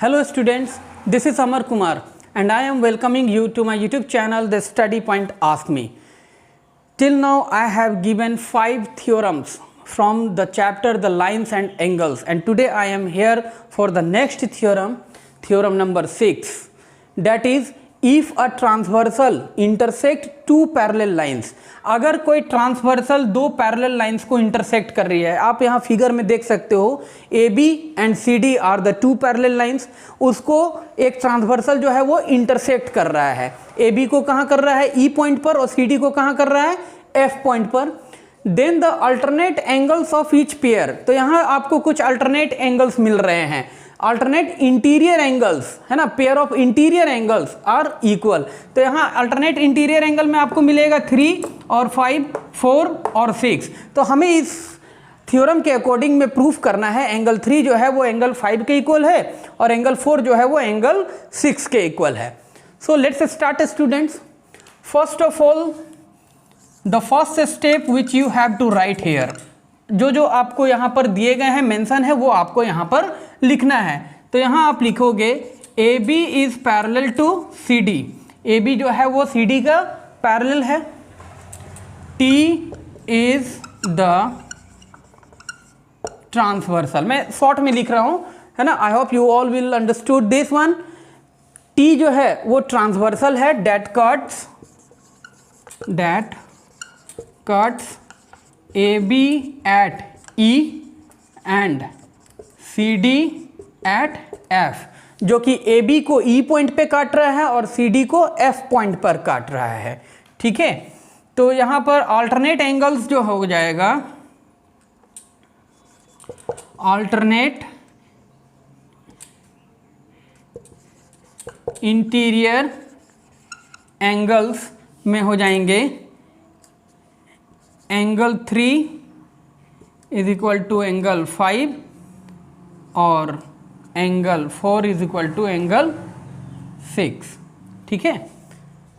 Hello students, this is Amar Kumar and I am welcoming you to my YouTube channel The Study Point Ask Me. Till now I have given 5 theorems from the chapter The Lines and Angles, and today I am here for the next theorem, theorem number 6, that is if a transversal intersect two parallel lines. अगर कोई transversal दो parallel lines को intersect कर रही है, आप यहाँ figure में देख सकते हो AB and CD are the two parallel lines, उसको एक ट्रांसवर्सल जो है वो इंटरसेक्ट कर रहा है. AB को कहाँ कर रहा है? E पॉइंट पर, और CD को कहाँ कर रहा है? F पॉइंट पर. Then the alternate angles of each pair, तो यहाँ आपको कुछ अल्टरनेट एंगल्स मिल रहे हैं. अल्टरनेट इंटीरियर एंगल्स है ना, pair of interior angles are equal. तो यहाँ अल्टरनेट इंटीरियर एंगल में आपको मिलेगा 3 और 5, 4 और 6. तो हमें इस थ्योरम के अकॉर्डिंग में प्रूफ करना है एंगल 3 जो है वो एंगल 5 के इक्वल है और एंगल 4 जो है वो एंगल 6 के इक्वल है. So let's start students. First of all the first step which you have to write here, जो आपको यहाँ पर दिए गए हैं, मेंशन है, वो आपको यहाँ पर लिखना है. तो यहाँ आप लिखोगे AB is parallel to CD. AB जो है वो CD का पैरेलल है. T इज द ट्रांसवर्सल, मैं शॉर्ट में लिख रहा हूँ है ना. I hope you all will understood this one. T जो है वो ट्रांसवर्सल है, that cuts AB at E and CD at F, जो कि AB को E पॉइंट पे काट रहा है और CD को F पॉइंट पर काट रहा है. ठीक है, तो यहाँ पर अल्टरनेट एंगल्स जो हो जाएगा, अल्टरनेट इंटीरियर एंगल्स में हो जाएंगे angle 3 is equal to angle 5 और angle 4 is equal to angle 6. ठीक है,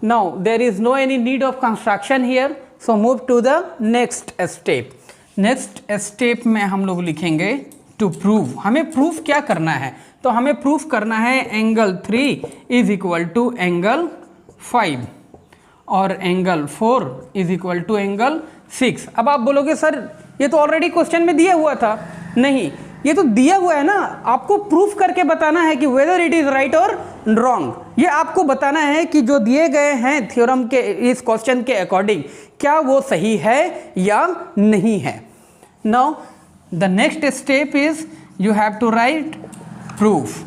now there is no any need of construction here, so move to the next step. Next step में हम लोग लिखेंगे टू प्रूव. हमें प्रूफ क्या करना है? तो हमें प्रूफ करना है angle 3 is equal to angle 5 और angle 4 is equal to angle 6. अब आप बोलोगे सर ये तो ऑलरेडी क्वेश्चन में दिया हुआ था. नहीं, ये तो दिया हुआ है ना, आपको प्रूफ करके बताना है कि वेदर इट इज राइट और रॉन्ग. ये आपको बताना है कि जो दिए गए हैं थ्योरम के इस क्वेश्चन के अकॉर्डिंग क्या वो सही है या नहीं है. Now the next step is you have to write proof.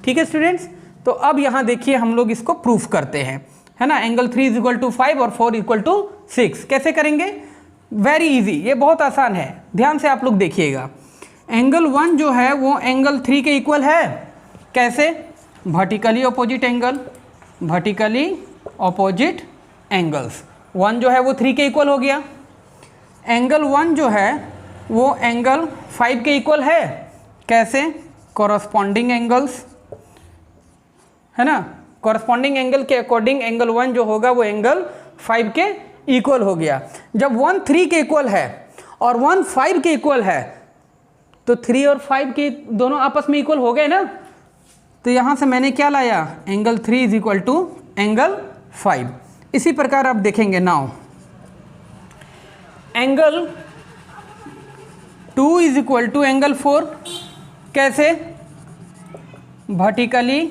ठीक है स्टूडेंट्स, तो अब यहाँ देखिए हम लोग इसको प्रूफ करते हैं है ना. एंगल 3 इज इक्वल टू 5 और 4 इक्वल टू 6. कैसे करेंगे? वेरी इजी, ये बहुत आसान है. ध्यान से आप लोग देखिएगा. एंगल 1 जो है वो एंगल 3 के इक्वल है. कैसे? Vertically opposite angle, vertically opposite angles. 1 जो है वो 3 के इक्वल हो गया. एंगल 1 जो है वो एंगल 5 के इक्वल है. कैसे? कॉरस्पॉन्डिंग एंगल्स है ना. कॉरस्पॉन्डिंग एंगल के अकॉर्डिंग एंगल 1 जो होगा वो एंगल 5 के इक्वल हो गया. जब 1 3 के इक्वल है और 1 5 के इक्वल है तो 3 और 5 के दोनों आपस में इक्वल हो गए ना. तो यहाँ से मैंने क्या लाया? Angle 3 is equal to angle 5. इसी प्रकार आप देखेंगे now angle 2 is equal to angle 4. कैसे? Vertically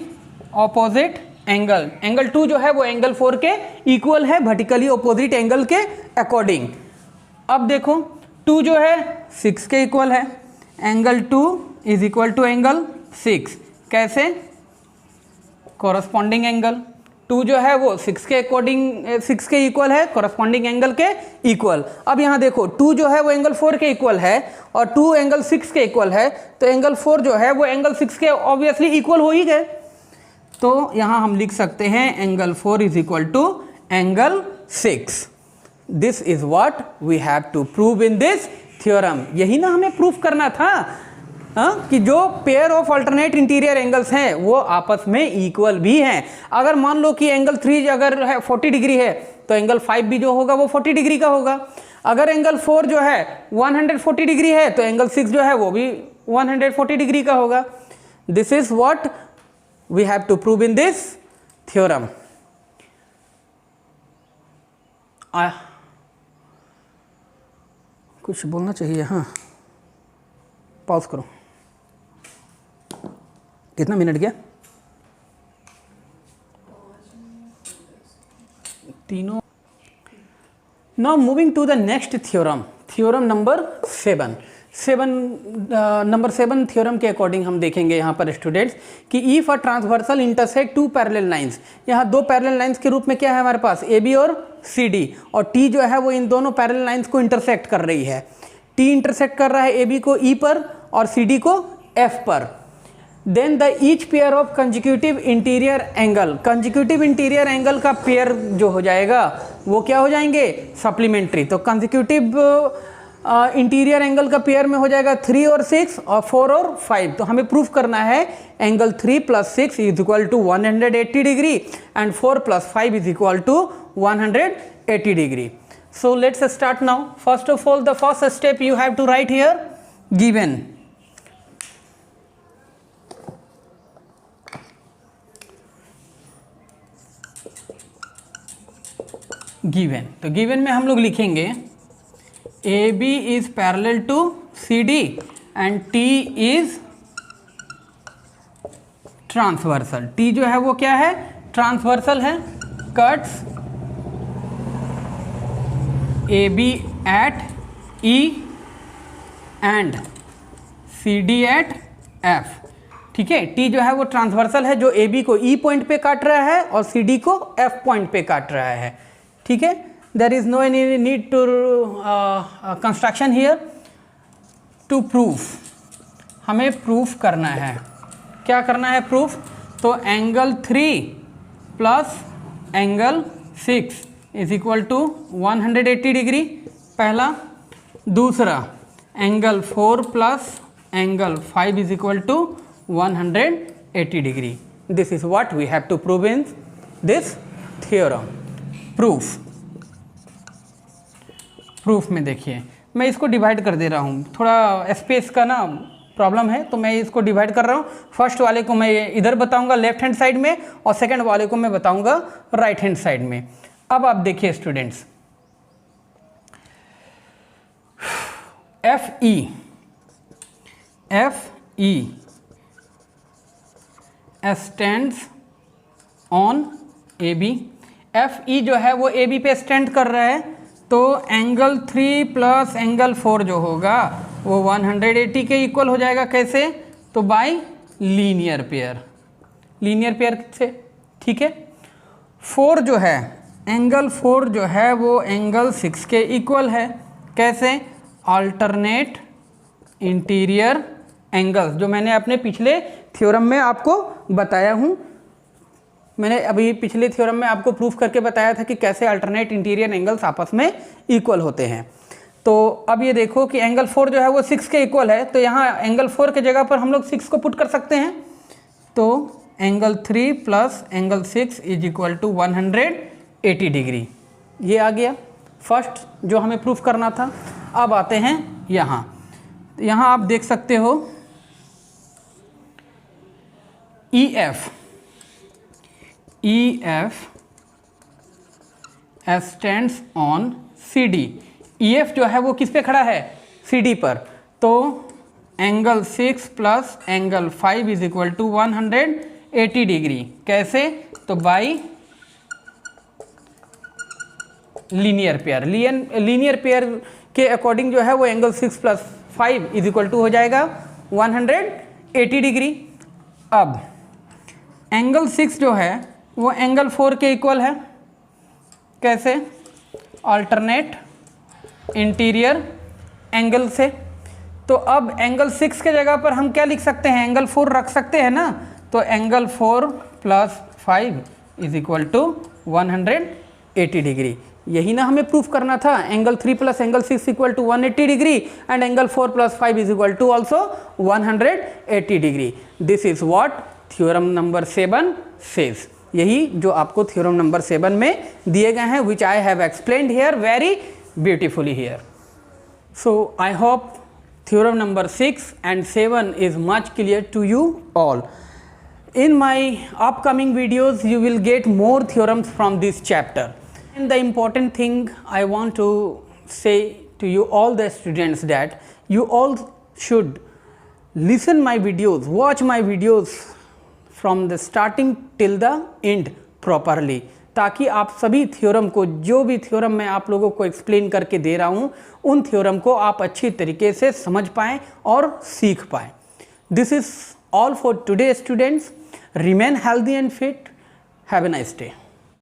opposite angle. एंगल 2 जो है वो एंगल 4 के इक्वल है वर्टिकली ऑपोजिट एंगल के अकॉर्डिंग. अब देखो 2 जो है 6 के इक्वल है. Angle 2 is equal to angle 6. कैसे? Corresponding angle. 2 जो है वो 6 के अकॉर्डिंग 6 के इक्वल है, कॉरस्पॉन्डिंग एंगल के इक्वल. अब यहाँ देखो 2 जो है वो एंगल 4 के इक्वल है और 2 एंगल 6 के इक्वल है, तो एंगल 4 जो है वो एंगल 6 के ऑब्वियसली इक्वल हो ही गए. तो यहाँ हम लिख सकते हैं angle 4 is equal to angle 6. This is what we have to prove in this theorem. यही ना हमें प्रूफ करना था कि जो pair of alternate interior angles हैं वो आपस में इक्वल भी हैं. अगर मान लो कि एंगल 3 अगर है 40 डिग्री है तो एंगल 5 भी जो होगा वो 40 डिग्री का होगा. अगर एंगल 4 जो है 140 डिग्री है तो एंगल 6 जो है वो भी 140 डिग्री का होगा. This is what we have to prove in this theorem. कुछ बोलना चाहिए, हाँ पॉज करो। कितना मिनट गया? तीनों। Now moving to the next theorem, theorem number 7। Number 7 theorem के अकॉर्डिंग हम देखेंगे यहाँ पर स्टूडेंट्स कि if a transversal intersect two parallel lines, यहाँ दो पैरेलल लाइंस के रूप में क्या है हमारे पास, ए बी और सी डी, और टी जो है वो इन दोनों पैरेलल लाइंस को इंटरसेक्ट कर रही है। टी इंटरसेक्ट कर रहा है ए बी को ई पर और सी डी को एफ पर। Then the each pair of consecutive interior angle, consecutive interior angle का पेयर जो हो जाएगा वो क्या हो जाएंगे, सप्लीमेंट्री। तो कंजिक्यूटिव इंटीरियर एंगल का पेयर में हो जाएगा 3 और 6 और 4 और 5। तो हमें प्रूफ करना है angle 3 + 6 is equal to 180 degree and 4 + 5 is equal to 180 degree. So let's start now. First of all, the first step you have to write here given. Given, तो given में हम लोग लिखेंगे AB is parallel to CD and T is transversal. T जो है वो क्या है, ट्रांसवर्सल है, cuts AB at E and CD at F। ठीक है, T जो है वो ट्रांसवर्सल है, जो AB को E पॉइंट पे काट रहा है और CD को F पॉइंट पे काट रहा है। ठीक है, there is no any need to construction here to proof. हमें प्रूफ करना है, क्या करना है प्रूफ, तो angle 3 plus angle 6 is equal to 180 degree पहला। दूसरा angle 4 plus angle 5 is equal to 180 degree. This is what we have to prove in this theorem. Proof में देखिए मैं इसको डिवाइड कर दे रहा हूँ, थोड़ा स्पेस का ना प्रॉब्लम है तो मैं इसको डिवाइड कर रहा हूँ। फर्स्ट वाले को मैं इधर बताऊँगा लेफ्ट हैंड साइड में और सेकंड वाले को मैं बताऊँगा राइट हैंड साइड में। अब आप देखिए students, FE stands on AB। FE जो है वो AB पे स्टैंड कर रहा है, तो एंगल 3 प्लस एंगल 4 जो होगा वो 180 के इक्वल हो जाएगा। कैसे, तो bye linear pair, linear pair से। ठीक है, 4 जो है एंगल 4 जो है वो एंगल 6 के इक्वल है। कैसे, अल्टरनेट इंटीरियर एंगल्स, जो मैंने अपने पिछले थ्योरम में आपको बताया हूँ। मैंने अभी पिछले थ्योरम में आपको प्रूफ करके बताया था कि कैसे अल्टरनेट इंटीरियर एंगल्स आपस में इक्वल होते हैं। तो अब ये देखो कि एंगल 4 जो है वो 6 के इक्वल है, तो यहाँ एंगल 4 के जगह पर हम लोग 6 को पुट कर सकते हैं। तो angle 3 plus angle 6 is equal to 180 degree, ये आ गया फर्स्ट जो हमें प्रूफ करना था। अब आते हैं यहाँ, यहाँ आप देख सकते हो EF stands on CD। EF जो है वो किस पे खड़ा है, CD पर। तो angle 6 plus angle 5 is equal to 180 degree. कैसे, तो by linear pair. Linear pair के अकॉर्डिंग जो है वो angle 6 plus 5 is equal to हो जाएगा 180 डिग्री। अब एंगल 6 जो है वो एंगल 4 के इक्वल है। कैसे, अल्टरनेट इंटीरियर एंगल से। तो अब एंगल 6 के जगह पर हम क्या लिख सकते हैं, एंगल 4 रख सकते हैं ना। तो angle 4 plus 5 is equal to 180 degree. यही ना हमें प्रूफ करना था, angle 3 plus angle 6 equal to 180 degree and angle 4 plus 5 is equal to also 180 degree. This is what theorem number 7 says. यही जो आपको थ्योरम नंबर 7 में दिए गए हैं, which I have explained here very beautifully here. So I hope theorem number 6 and 7 is much clear to you all. In my upcoming videos you will get more theorems from this chapter. And the important thing I want to say to you all the students that you all should listen my videos, watch my videos from the starting till the end properly, ताकि आप सभी theorem को, जो भी theorem मैं आप लोगों को एक्सप्लेन करके दे रहा हूँ, उन थ्योरम को आप अच्छी तरीके से समझ पाएँ और सीख पाएँ. This is all for today students. Remain healthy and fit. Have a nice day.